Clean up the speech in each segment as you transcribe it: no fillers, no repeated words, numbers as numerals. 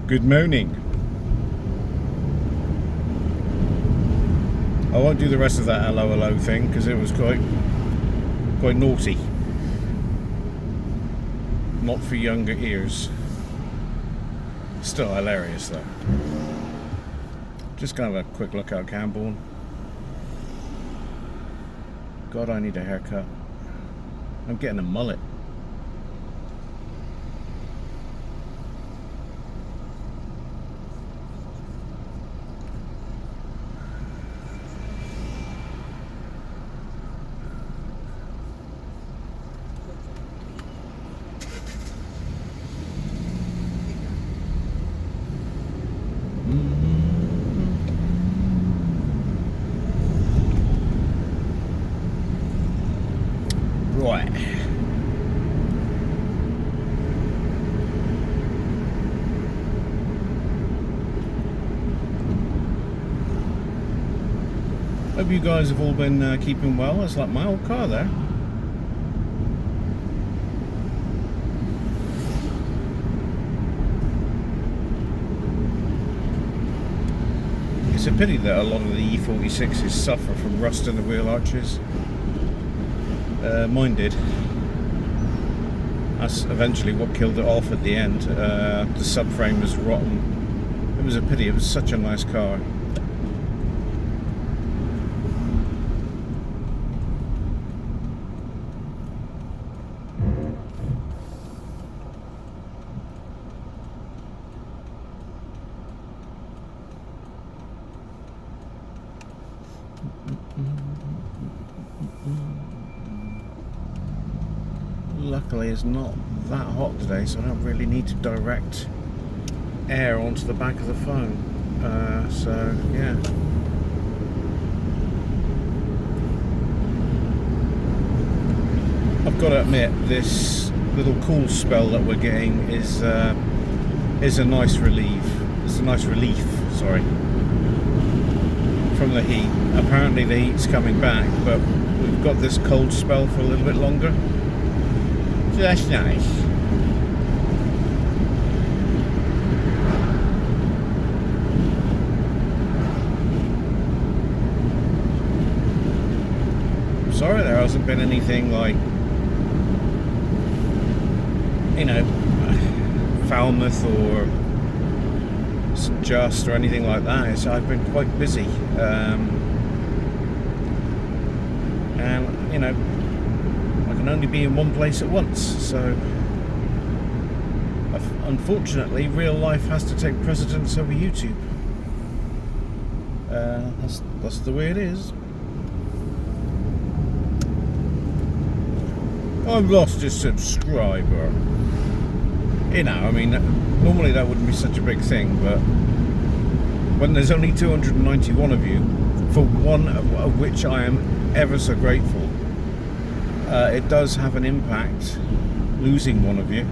Good morning. I won't do the rest of that hello thing because it was quite naughty. Not for younger ears. Still hilarious though. Just kind of a quick look out Camborne. God, I need a haircut. I'm getting a mullet. Right. Hope you guys have all been keeping well. It's like my old car there. It's a pity that a lot of the E46s suffer from rust in the wheel arches. Mine did. That's eventually what killed it off at the end. The subframe was rotten. It was a pity, it was such a nice car. Luckily it's not that hot today, so I don't really need to direct air onto the back of the phone. So yeah. I've got to admit, this little cool spell that we're getting is a nice relief. It's a nice relief, sorry, from the heat. Apparently the heat's coming back, but we've got this cold spell for a little bit longer. So that's nice. I'm sorry there hasn't been anything like, you know, Falmouth or St. Just or anything like that. I've been quite busy. And, you know, only be in one place at once, so unfortunately real life has to take precedence over YouTube. That's the way it is. I've lost a subscriber. You know, I mean, normally that wouldn't be such a big thing, but when there's only 291 of you, for one of which I am ever so grateful, it does have an impact losing one of you.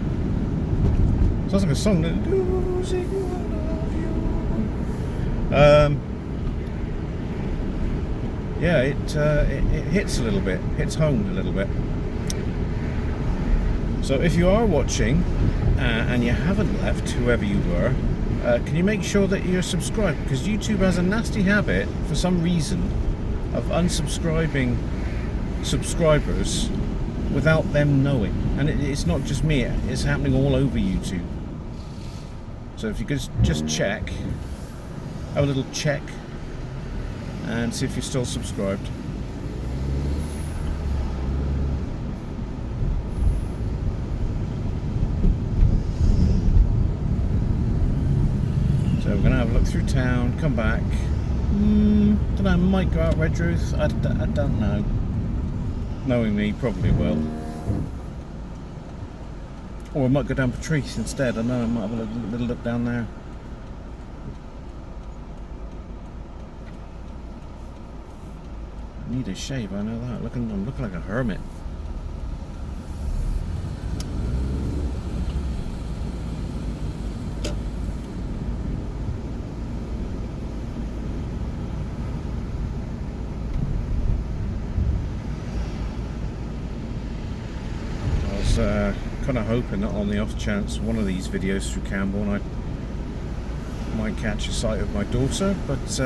Sounds like a song. Losing one of you. Yeah, it hits a little bit, hits home a little bit. So if you are watching and you haven't left, whoever you were, can you make sure that you're subscribed? Because YouTube has a nasty habit, for some reason, of unsubscribing subscribers without them knowing, and it's not just me, it's happening all over YouTube. So if you could just check, have a little check and see if you're still subscribed. So we're gonna have a look through town, come back. Don't know, I might go out Redruth, I don't know. Knowing me, probably will. Or I might go down Patrice instead. I know I might have a little look down there. I need a shave, I know that. I'm looking like a hermit. Kind of hoping that on the off chance one of these videos through Camborne might catch a sight of my daughter, but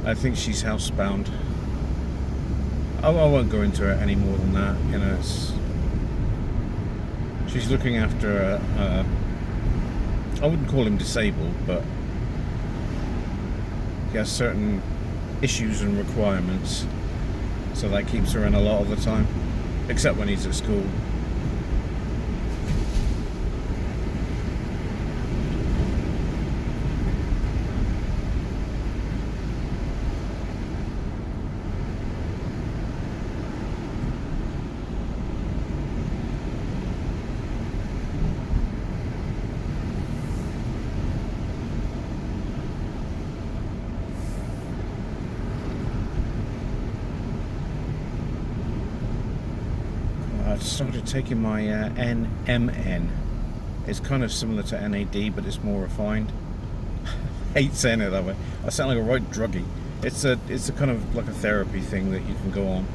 I think she's housebound. I won't go into it any more than that. You know, she's looking after I wouldn't call him disabled, but he has certain issues and requirements, so that keeps her in a lot of the time, except when he's at school. I've started taking my NMN. It's kind of similar to NAD, but it's more refined. I hate saying it that way. I sound like a right druggie. It's a kind of like a therapy thing that you can go on.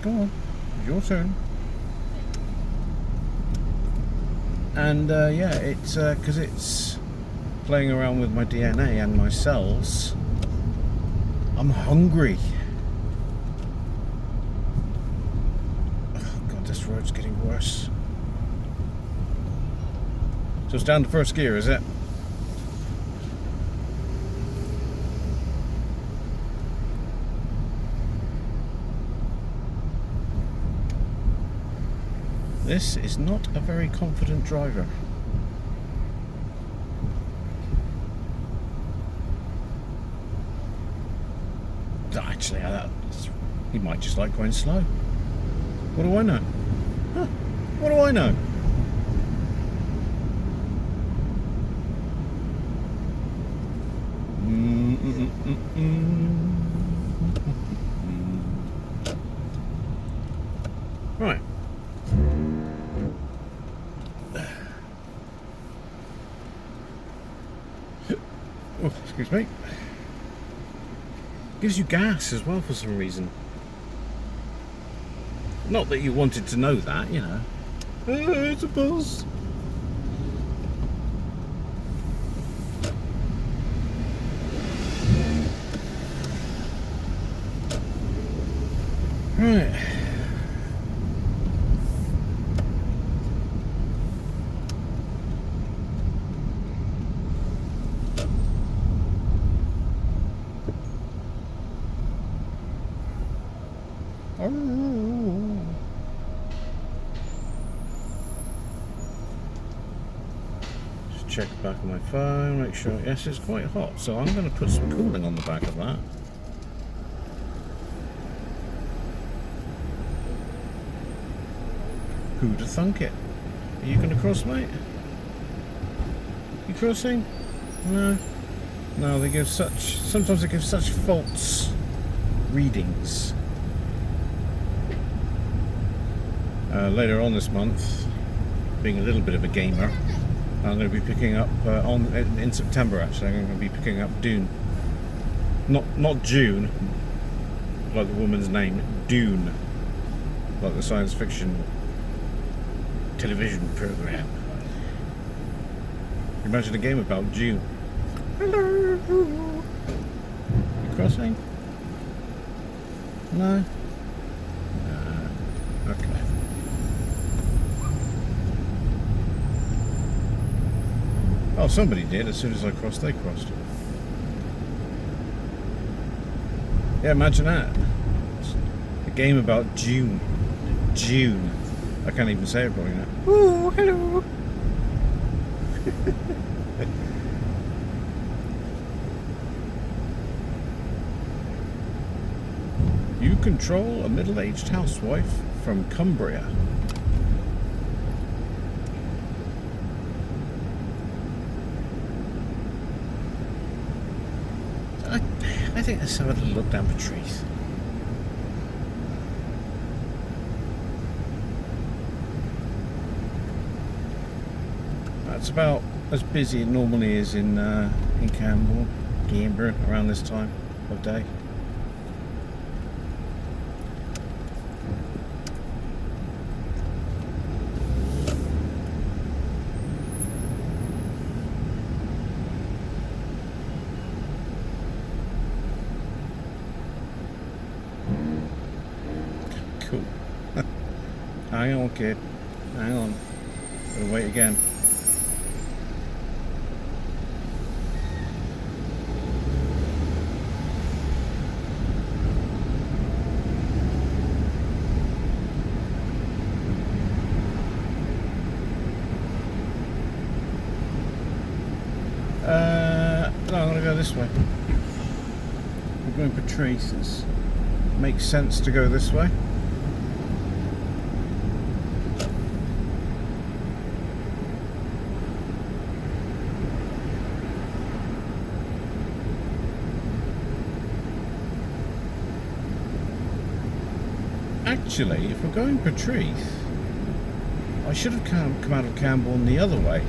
Go on, your turn. And yeah, it's because it's playing around with my DNA and my cells. I'm hungry. Oh God, this road's getting worse. So it's down to first gear, is it? This is not a very confident driver. Actually, he might just like going slow. What do I know? Huh. What do I know? Right. Oh, excuse me. Gives you gas as well for some reason. Not that you wanted to know that, you know. It's a bus. Right. Just check the back of my phone, make sure. Yes, it's quite hot, so I'm going to put some cooling on the back of that. Who'd have thunk it? Are you going to cross, mate? You crossing? No. No, they give such. Sometimes they give such false readings. Later on this month, being a little bit of a gamer, I'm going to be picking up in September. Actually, I'm going to be picking up Dune. Not June, like the woman's name. Dune, like the science fiction television program. Imagine a game about June. Hello. You crossing? No. Okay. Oh, somebody did. As soon as I crossed, they crossed. Yeah, imagine that. It's a game about June. June. I can't even say it probably now. Ooh, hello. You control a middle-aged housewife from Cumbria. I think let's have a little look down the trees. It's about as busy it normally is in Canberra around this time of day. Cool. Hang on, kid. Hang on. Gotta wait again. No, I'm gonna go this way. We're going for traces. Makes sense to go this way. Actually, if we're going Patrice, I should have come out of Camborne the other way.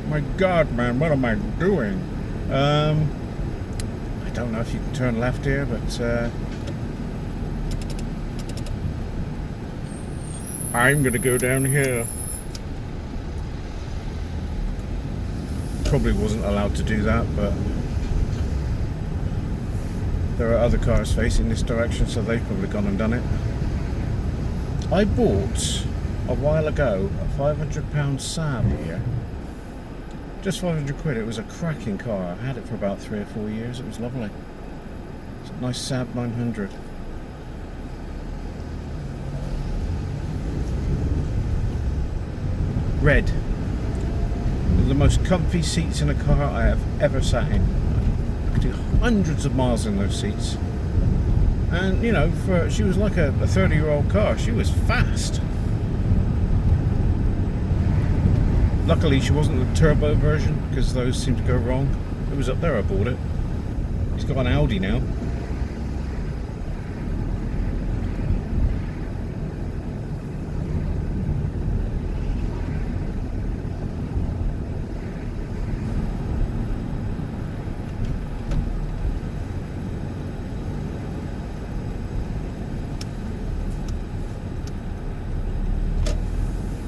My God, man, what am I doing? I don't know if you can turn left here, but I'm gonna go down here. Probably wasn't allowed to do that, but there are other cars facing this direction, so they've probably gone and done it. I bought a while ago a £500 Saab here. Just 500 quid. It was a cracking car. I had it for about 3 or 4 years. It was lovely. It's a nice Saab 900. Red. They're the most comfy seats in a car I have ever sat in. I could do hundreds of miles in those seats. And, you know, she was like a 30-year-old car. She was fast. Luckily, she wasn't the turbo version, because those seem to go wrong. It was up there, I bought it. He's got an Audi now.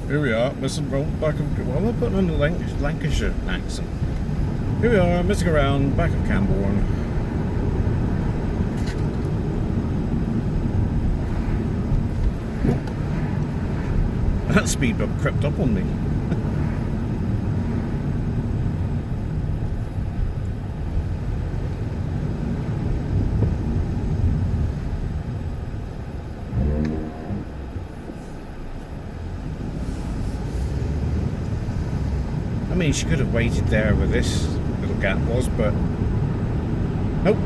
Here we are, messing around back of... Well, I'm putting on the Lancashire accent. Here we are, messing around back of Camborne. That speed bump crept up on me. I mean, she could have waited there where this little gap was, but nope.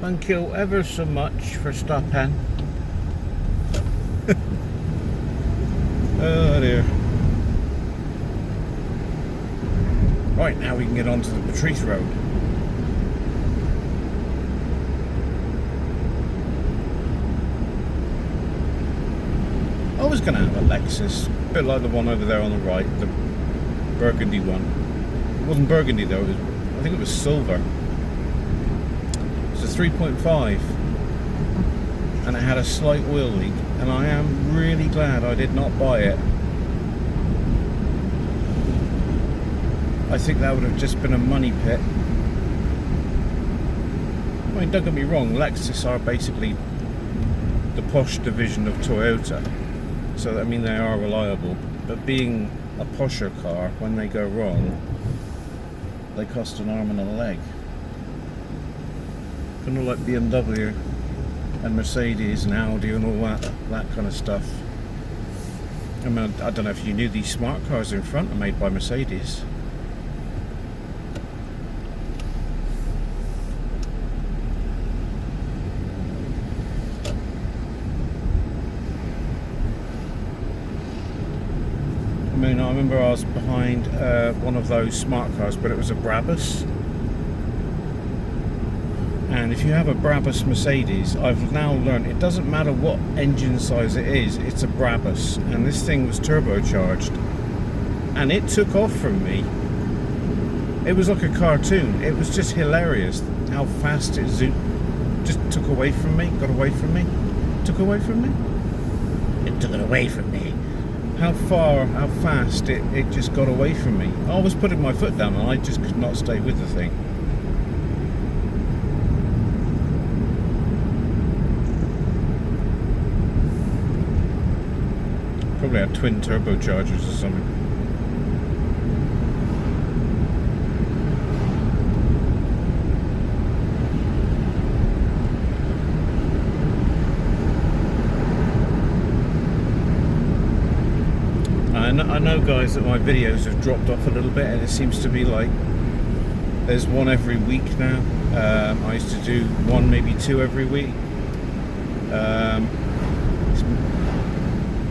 Thank you ever so much for stopping. Oh dear. Right, now we can get onto the Patrice Road. I was going to have a Lexus, a bit like the one over there on the right, the burgundy one. It wasn't burgundy though, I think it was silver. It's a 3.5 and it had a slight oil leak, and I am really glad I did not buy it. I think that would have just been a money pit. I mean, don't get me wrong, Lexus are basically the posh division of Toyota. So, I mean, they are reliable. But being a posher car, when they go wrong, they cost an arm and a leg. Kind of like BMW and Mercedes and Audi and all that kind of stuff. I mean, I don't know if you knew these smart cars in front are made by Mercedes. I mean, I remember I was behind one of those smart cars, but it was a Brabus. And if you have a Brabus Mercedes, I've now learned it doesn't matter what engine size it is, it's a Brabus. And this thing was turbocharged. And it took off from me. It was like a cartoon. It was just hilarious how fast it zoomed. just took away from me, got away from me, took away from me. It took it away from me. How fast it just got away from me. I was putting my foot down and I just could not stay with the thing. Probably had twin turbochargers or something. I know, guys, that my videos have dropped off a little bit, and it seems to be like there's one every week now. I used to do one, maybe two every week. It's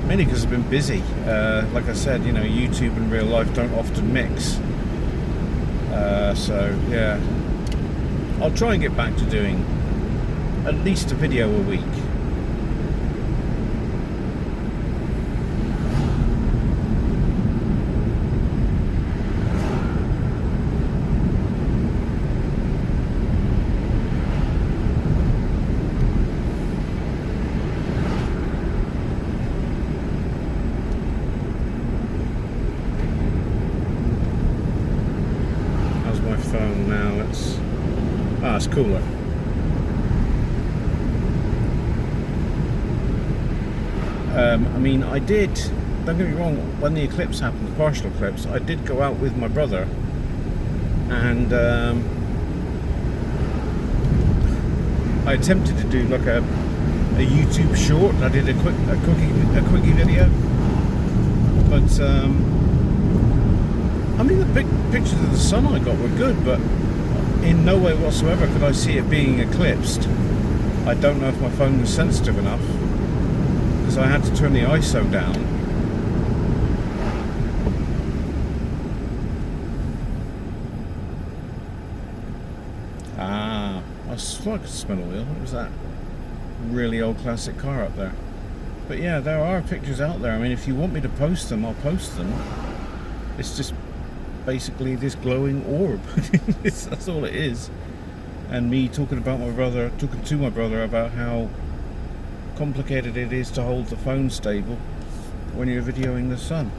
mainly because I've been busy. Like I said, you know, YouTube and real life don't often mix. So yeah, I'll try and get back to doing at least a video a week. Phone now, it's cooler. I mean, I did, don't get me wrong, when the eclipse happened, the partial eclipse, I did go out with my brother, and I attempted to do like a YouTube short. I did a quickie video, but I mean, the big pictures of the sun I got were good, but in no way whatsoever could I see it being eclipsed. I don't know if my phone was sensitive enough, because I had to turn the ISO down. I thought I could smell oil. What was that? Really old classic car up there. But yeah, there are pictures out there. I mean, if you want me to post them, I'll post them. It's just basically this glowing orb. That's all it is. And me talking to my brother about how complicated it is to hold the phone stable when you're videoing the sun.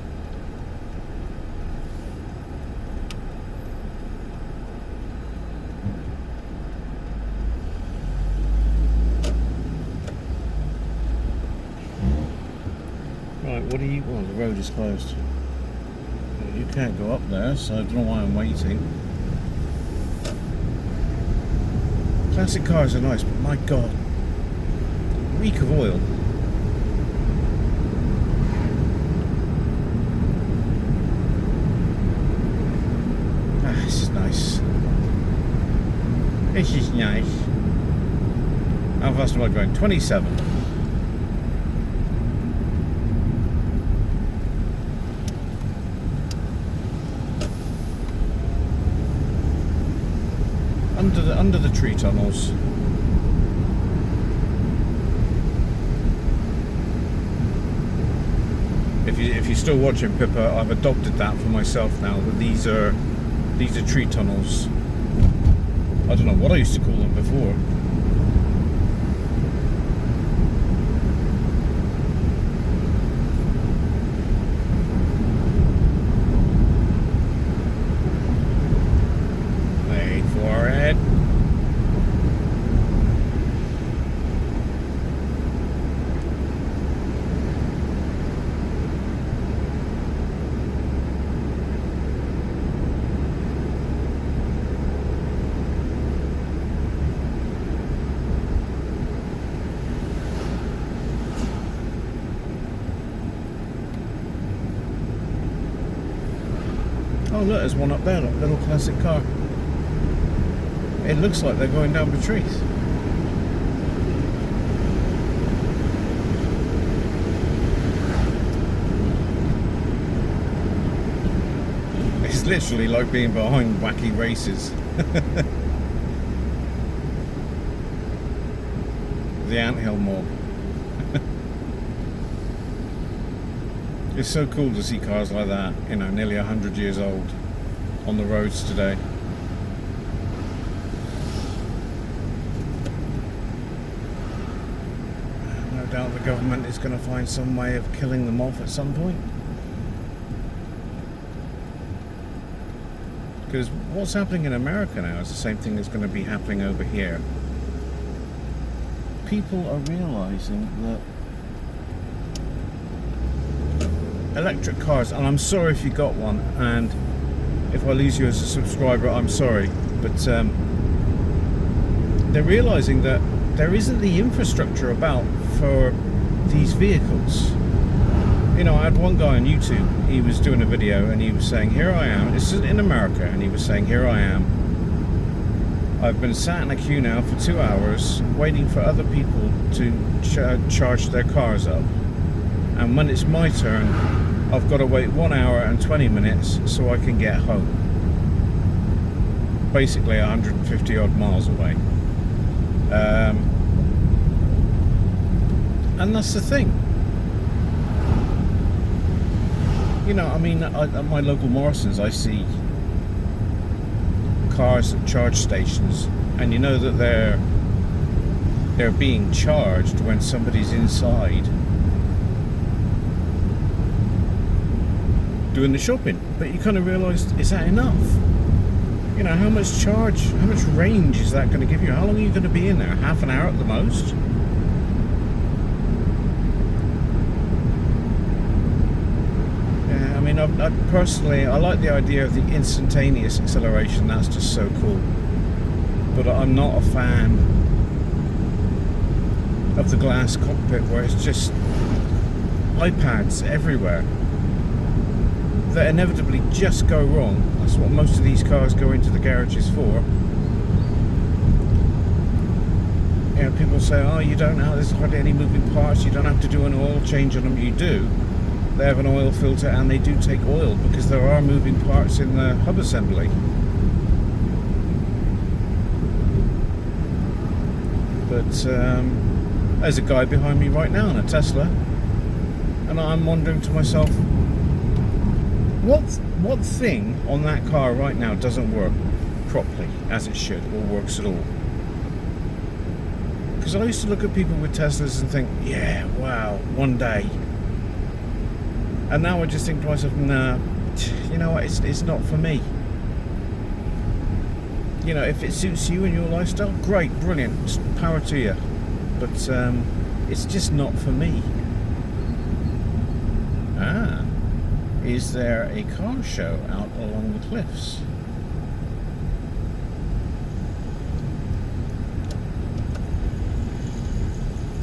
Right, what do you want? The road is closed. You can't go up there, so I don't know why I'm waiting. Classic cars are nice, but my god, reek of oil. This is nice. This is nice. How fast am I going? 27. Under the tree tunnels. If you're still watching, Pippa, I've adopted that for myself now. That these are tree tunnels. I don't know what I used to call them before. Wait for it. Oh look, there's one up there, look, little classic car. It looks like they're going down the trees. It's literally like being behind wacky races. The anthill mob. It's so cool to see cars like that, you know, nearly 100 years old on the roads today. doubt the government is going to find some way of killing them off at some point. Because what's happening in America now is the same thing that's going to be happening over here. People are realizing that electric cars, and I'm sorry if you got one, and if I lose you as a subscriber, I'm sorry, but they're realizing that there isn't the infrastructure about for these vehicles. You know, I had one guy on YouTube, he was doing a video and he was saying, here I am, this is in America, and he was saying, here I am, I've been sat in a queue now for 2 hours waiting for other people to charge their cars up, and when it's my turn I've got to wait 1 hour and 20 minutes so I can get home. Basically 150 odd miles away. And that's the thing. You know, I mean, at my local Morrison's I see cars at charge stations, and you know that they're being charged when somebody's inside doing the shopping. But you kind of realise, is that enough? You know, how much range is that going to give you? How long are you going to be in there? Half an hour at the most? Yeah, I mean, I personally, I like the idea of the instantaneous acceleration. That's just so cool. But I'm not a fan of the glass cockpit where it's just iPads everywhere that inevitably just go wrong. That's what most of these cars go into the garages for. You know, people say, oh, you don't have, there's hardly any moving parts, you don't have to do an oil change on them. You do. They have an oil filter and they do take oil because there are moving parts in the hub assembly. But there's a guy behind me right now in a Tesla, and I'm wondering to myself, what thing on that car right now doesn't work properly as it should, or works at all? Because I used to look at people with Teslas and think, yeah, wow, one day. And now I just think to myself, nah, you know what, it's not for me. You know, if it suits you and your lifestyle, great, brilliant, power to you. But it's just not for me. Ah. Is there a car show out along the cliffs?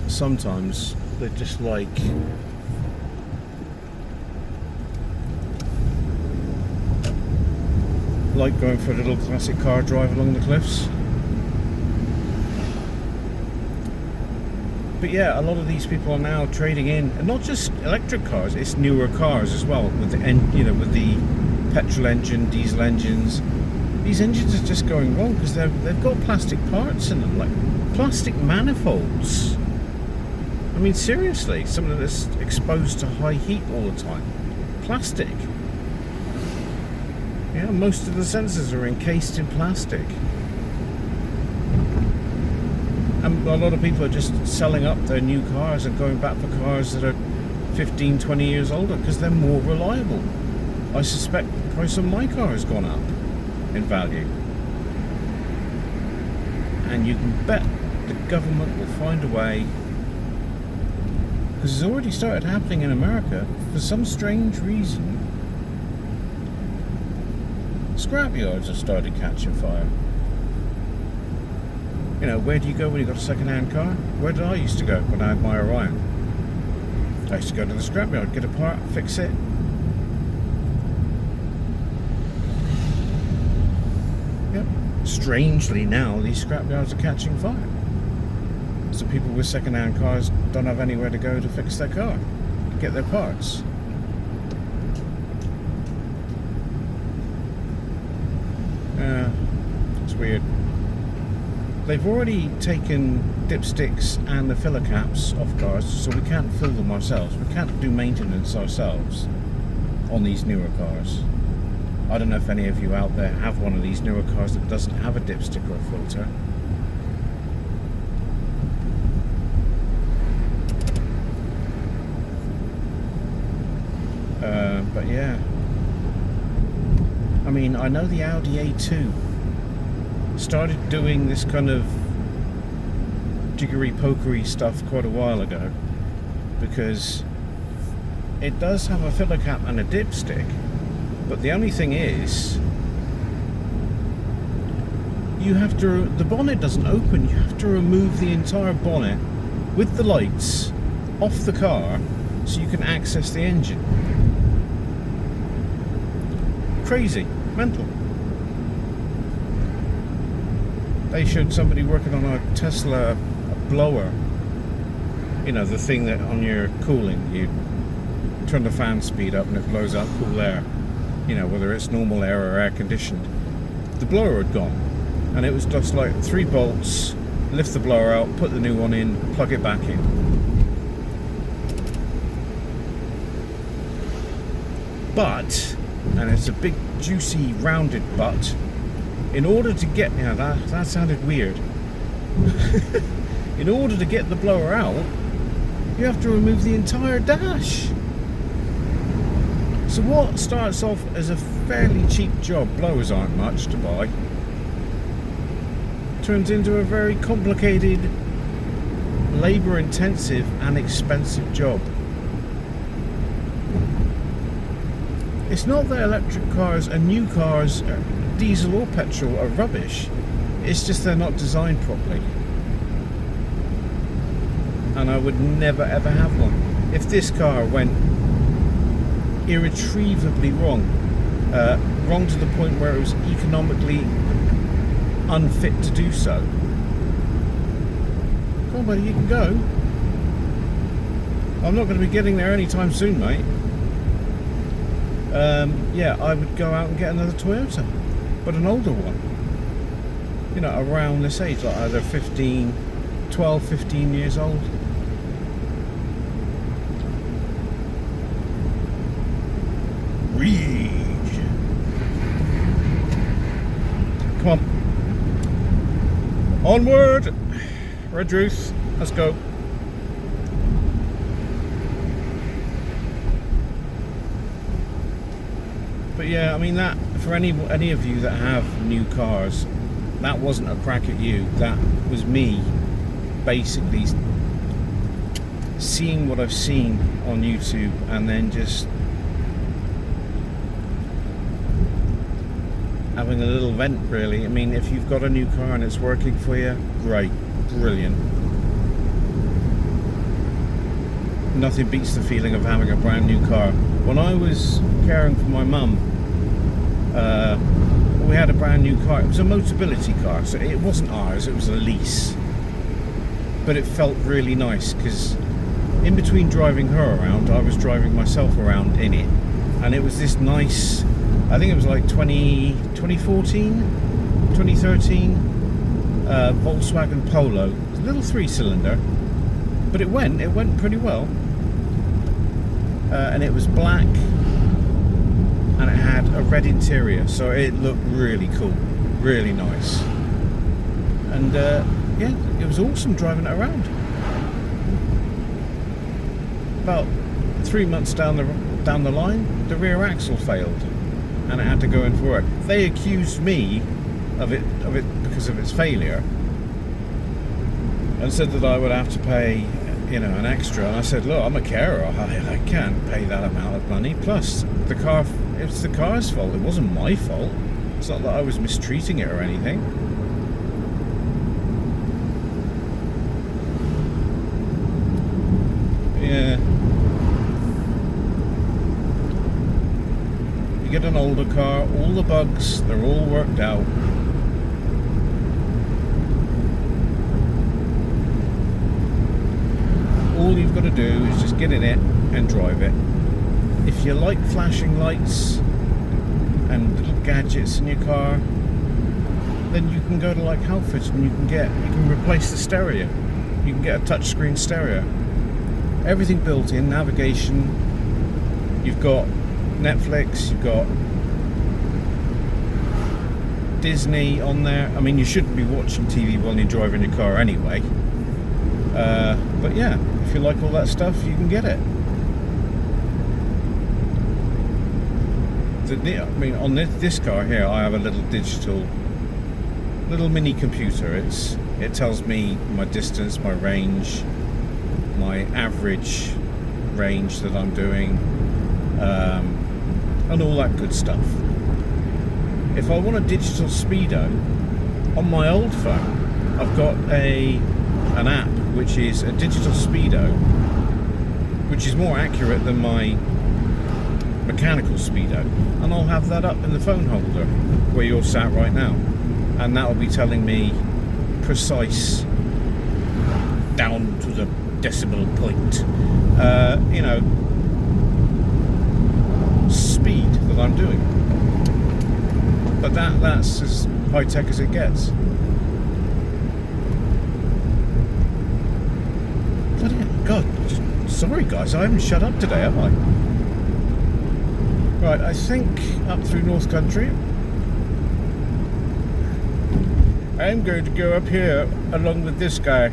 Sometimes they're just like going for a little classic car drive along the cliffs. But yeah, a lot of these people are now trading in, and not just electric cars, it's newer cars as well, with the with the petrol engine, diesel engines. These engines are just going wrong because they've got plastic parts in them, like plastic manifolds. I mean, seriously, something that's exposed to high heat all the time. Plastic. Yeah, most of the sensors are encased in plastic. And a lot of people are just selling up their new cars and going back for cars that are 15, 20 years older because they're more reliable. I suspect the price of my car has gone up in value. And you can bet the government will find a way, because it's already started happening in America for some strange reason. Scrapyards have started catching fire. You know, where do you go when you've got a second-hand car? Where did I used to go when I had my Orion? I used to go to the scrapyard, get a part, fix it. Yep. Strangely now, these scrapyards are catching fire. So people with second-hand cars don't have anywhere to go to fix their car, get their parts. It's weird. They've already taken dipsticks and the filler caps off cars, so we can't fill them ourselves. We can't do maintenance ourselves on these newer cars. I don't know if any of you out there have one of these newer cars that doesn't have a dipstick or a filter. yeah. I mean, I know the Audi A2 started doing this kind of jiggery-pokery stuff quite a while ago, because it does have a filler cap and a dipstick, but the only thing is, the bonnet doesn't open. You have to remove the entire bonnet with the lights off the car so you can access the engine. Crazy, mental. They showed somebody working on a Tesla blower, you know, the thing that on your cooling, you turn the fan speed up and it blows out cool air, you know, whether it's normal air or air conditioned. The blower had gone, and it was just like 3 bolts, lift the blower out, put the new one in, plug it back in. But, and it's a big juicy rounded but, in order to get, yeah, that sounded weird. In order to get the blower out, you have to remove the entire dash. So what starts off as a fairly cheap job, blowers aren't much to buy, turns into a very complicated, labour intensive and expensive job. It's not that electric cars and new cars, diesel or petrol, are rubbish. It's just they're not designed properly. And I would never ever have one. If this car went irretrievably wrong, wrong to the point where it was economically unfit to do so, come on buddy, you can go. I'm not going to be getting there anytime soon, mate. Yeah, I would go out and get another Toyota, but an older one, you know, around this age, like either 12, 15 years old. Rage. Come on. Onward! Red Ruth, let's go. But yeah, I mean, that, for any of you that have new cars, that wasn't a crack at you. That was me basically seeing what I've seen on YouTube and then just having a little vent, really. I mean, if you've got a new car and it's working for you, great, brilliant. Nothing beats the feeling of having a brand new car. When I was caring for my mum, we had a brand new car. It was a Motability car, so it wasn't ours, it was a lease. But it felt really nice, because in between driving her around, I was driving myself around in it. And it was this nice, I think it was like 2013 Volkswagen Polo, a little 3-cylinder, but it went pretty well. And it was black, and it had a red interior, so it looked really cool, really nice. And yeah, it was awesome driving it around. About 3 months down the line, the rear axle failed, and it had to go in for work. They accused me of it because of its failure, and said that I would have to pay, you know, an extra. And I said, look, I'm a carer, I can't pay that amount of money. Plus, it's the car's fault. It wasn't my fault. It's not that I was mistreating it or anything. Yeah. You get an older car, all the bugs, they're all worked out. All you've got to do is just get in it and drive it. If you like flashing lights and little gadgets in your car, then you can go to like Halfords and you can replace the stereo. You can get a touchscreen stereo. Everything built in, navigation. You've got Netflix, you've got Disney on there. I mean, you shouldn't be watching TV while you're driving your car anyway. But yeah, if you like all that stuff, you can get it. I mean, on this car here, I have a little little mini computer. It tells me my distance, my range, my average range that I'm doing, and all that good stuff. If I want a digital speedo, on my old phone, I've got an app which is a digital speedo, which is more accurate than my mechanical speedo, and I'll have that up in the phone holder where you're sat right now, and that will be telling me precise, down to the decimal point, speed that I'm doing. But that's as high tech as it gets. Bloody God, sorry guys, I haven't shut up today, have I? Right, I think up through North Country. I'm going to go up here along with this guy.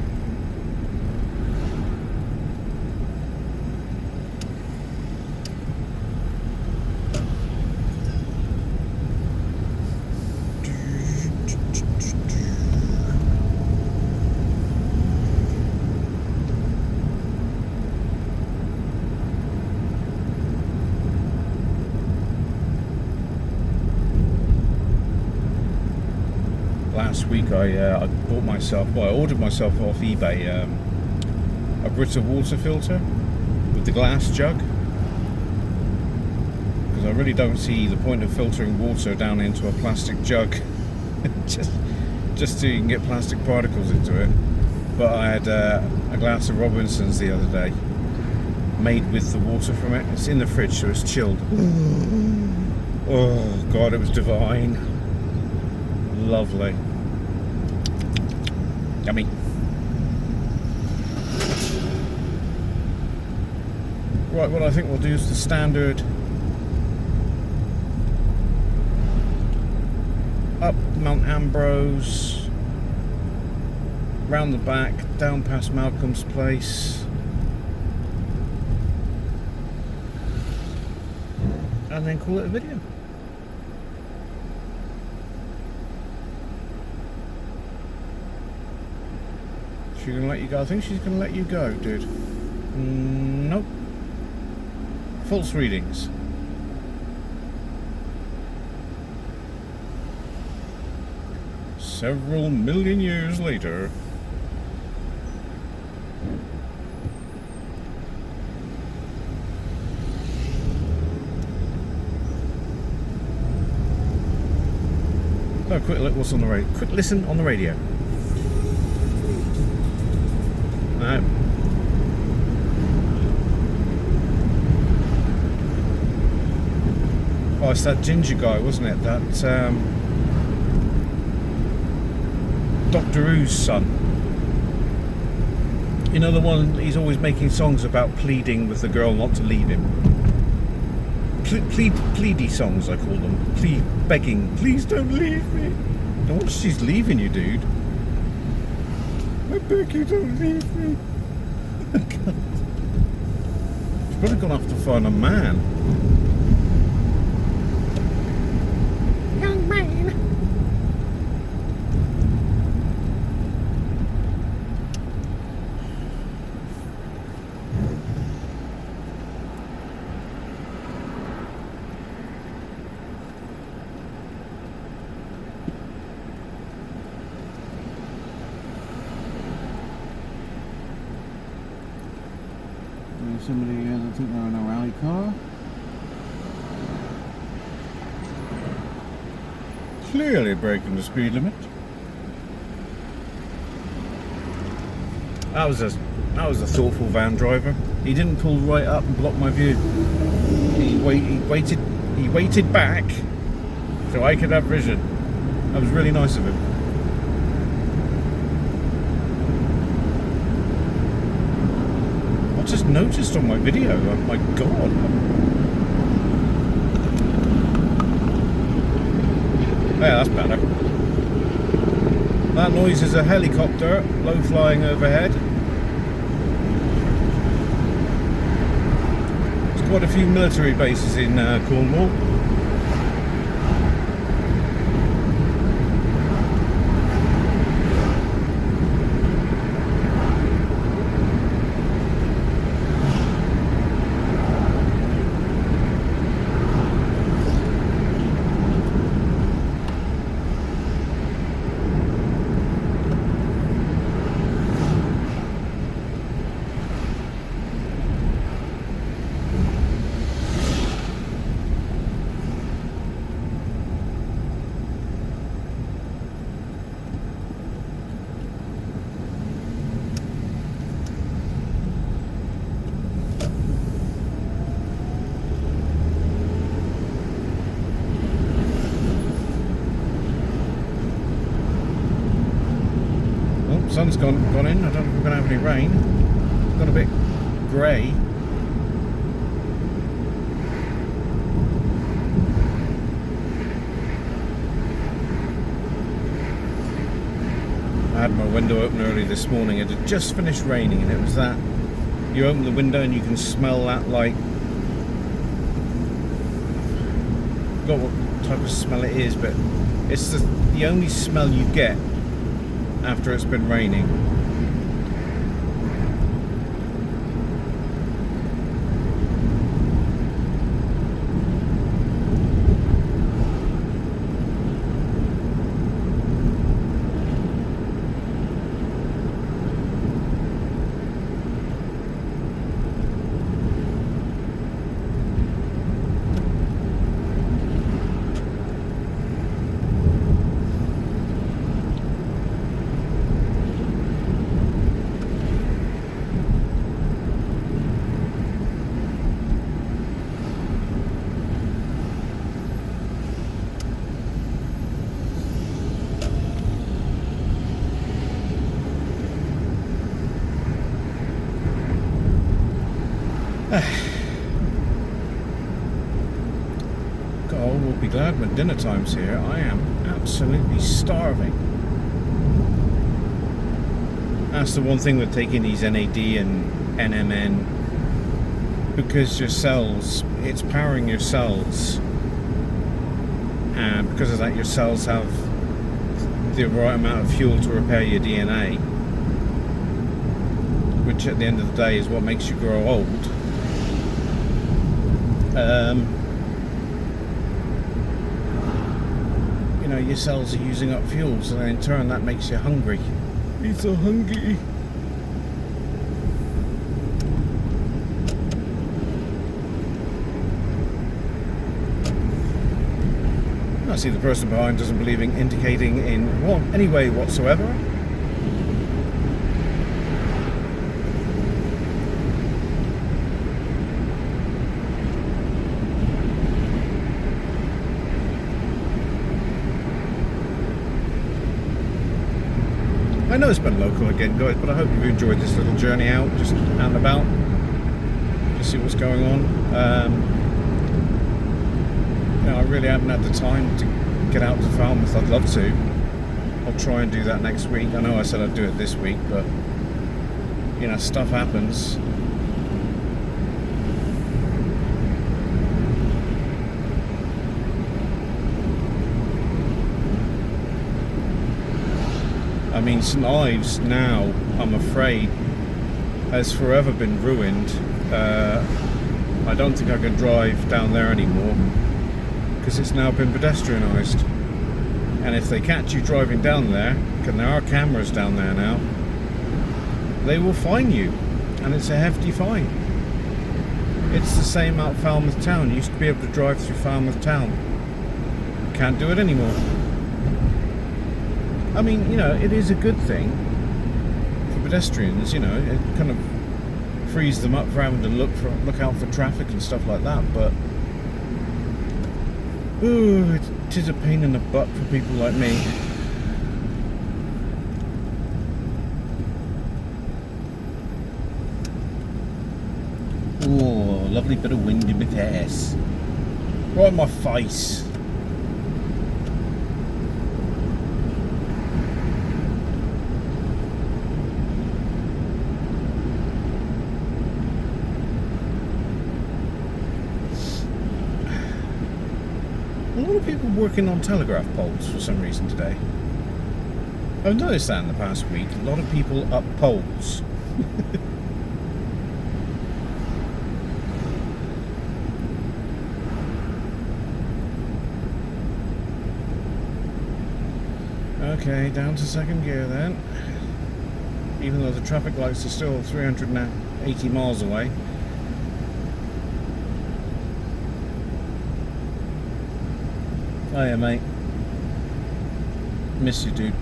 Last week I bought myself, I ordered myself off eBay a Brita water filter with the glass jug, because I really don't see the point of filtering water down into a plastic jug just so you can get plastic particles into it. But I had a glass of Robinson's the other day, made with the water from it. It's in the fridge, so it's chilled. Oh God, it was divine. Lovely. Yummy. Right, what I think we'll do is the standard up Mount Ambrose, round the back, down past Malcolm's place, and then call it a video. She's gonna let you go. I think she's gonna let you go, dude. Nope. False readings. Several million years later. Oh, quick look what's on the radio. Quick listen on the radio. No. Oh, it's that ginger guy, wasn't it? That Doctor Who's son. You know, the one he's always making songs about pleading with the girl not to leave him. Pleady songs, I call them. Begging, please don't leave me. No wonder she's leaving you, dude. I beg you, don't leave me. She's probably gone off to find a man. Young man. Somebody, I think they're in a rally car. Clearly breaking the speed limit. That was a thoughtful van driver. He didn't pull right up and block my view. He waited back so I could have vision. That was really nice of him. Just noticed on my video, oh my God. Yeah, that's better. That noise is a helicopter low flying overhead. There's quite a few military bases in Cornwall. sun's gone in. I don't think we're going to have any rain. It's got a bit grey. I had my window open early this morning. It had just finished raining, and it was that you open the window and you can smell that, like, I forgot what type of smell it is, but it's the only smell you get after it's been raining. God, we'll be glad when dinner time's here. I am absolutely starving. That's the one thing with taking these NAD and NMN, because your cells, it's powering your cells, and because of that your cells have the right amount of fuel to repair your DNA, which at the end of the day is what makes you grow old. You know, your cells are using up fuel, so then in turn that makes you hungry. You're so hungry. I see the person behind doesn't believe in indicating in any way whatsoever. I know it's been local again, guys, but I hope you've enjoyed this little journey out, just out and about, to see what's going on. You know, I really haven't had the time to get out to Falmouth. I'd love to. I'll try and do that next week. I know I said I'd do it this week, but you know, stuff happens. I mean, St Ives now, I'm afraid, has forever been ruined. I don't think I can drive down there anymore because it's now been pedestrianised. And if they catch you driving down there, and there are cameras down there now, they will fine you, and it's a hefty fine. It's the same out Falmouth Town. You used to be able to drive through Falmouth Town. Can't do it anymore. I mean, you know, it is a good thing for pedestrians, you know, it kind of frees them up for having to look out for traffic and stuff like that, but ooh, it is a pain in the butt for people like me. Oh, lovely bit of wind in my face. Right in my face. A lot of people working on telegraph poles for some reason today. I've noticed that in the past week. A lot of people up poles. Okay, down to second gear then. Even though the traffic lights are still 380 miles away. Hiya, mate. Miss you, dude.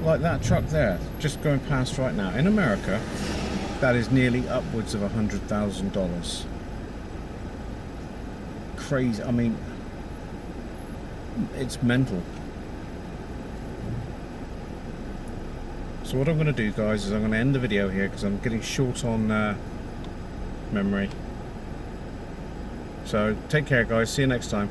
like that truck there, just going past right now, in America, that is nearly upwards of $100,000. Crazy. I mean, it's mental. So what I'm going to do, guys, is I'm going to end the video here because I'm getting short on memory. So take care, guys. See you next time.